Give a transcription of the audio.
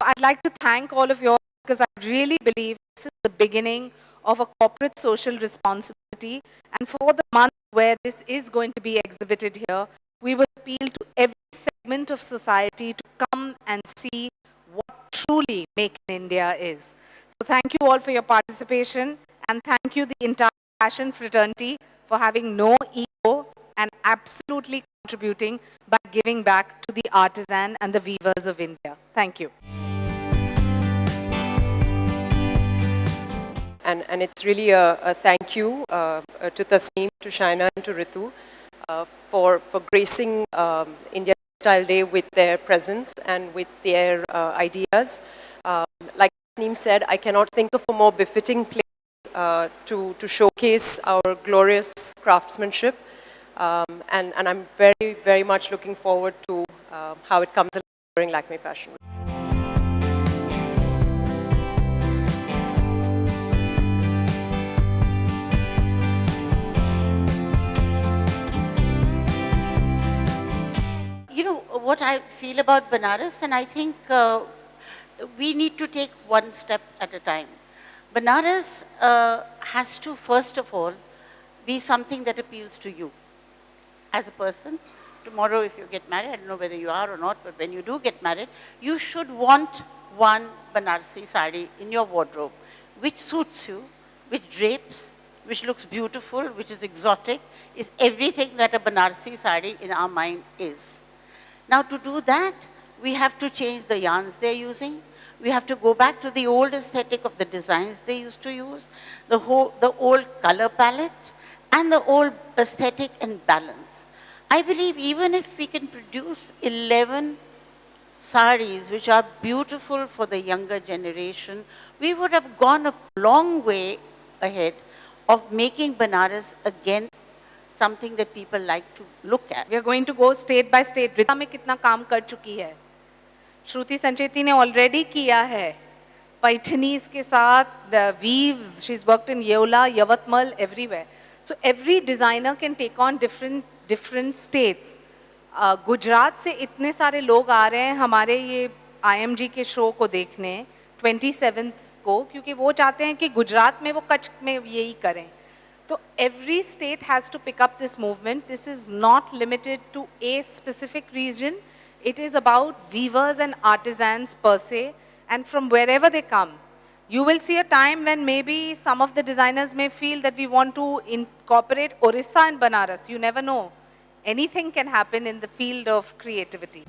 I'd like to thank all of you all because I really believe this is the beginning of a corporate social responsibility. And for the month where this is going to be exhibited here, we will appeal to every segment of society to come and see what truly Make in India is. So thank you all for your participation, and thank you the entire fashion fraternity for having no ego and absolutely contributing by giving back to the artisan and the weavers of India. Thank you. And it's really a thank you to Tasneem, to Shaina, and to Ritu for gracing India Style Day with their presence and with their ideas. Like Tasneem said, I cannot think of a more befitting place to showcase our glorious craftsmanship. And I'm very, very much looking forward to how it comes along during Lakme Fashion Week. You know, what I feel about Banaras, and I think we need to take one step at a time. Banaras has to, first of all, be something that appeals to you as a person. Tomorrow, if you get married, I don't know whether you are or not, but when you do get married, you should want one Banarasi sari in your wardrobe, which suits you, which drapes, which looks beautiful, which is exotic, is everything that a Banarasi sari in our mind is. Now, to do that, we have to change the yarns they're using. We have to go back to the old aesthetic of the designs they used to use, the old color palette, and the old aesthetic and balance. I believe even if we can produce 11 saris which are beautiful for the younger generation, we would have gone a long way ahead of making Banaras again something that people like to look at. We are going to go state by state. Rita में कितना काम कर चुकी है, श्रुति संचेती ने already किया है, पैठनीज के साथ, the weaves, she's worked in Yeola, Yavatmal, everywhere. So every designer can take on different states. Gujarat से इतने सारे लोग आ रहे हैं हमारे ये IMG के शो को देखने 27th को, क्योंकि वो चाहते हैं कि गुजरात में वो कच्छ में यही करें. So every state has to pick up this movement. This is not limited to a specific region. It is about weavers and artisans per se, and from wherever they come. You will see a time when maybe some of the designers may feel that we want to incorporate Orissa and Banaras. You never know. Anything can happen in the field of creativity.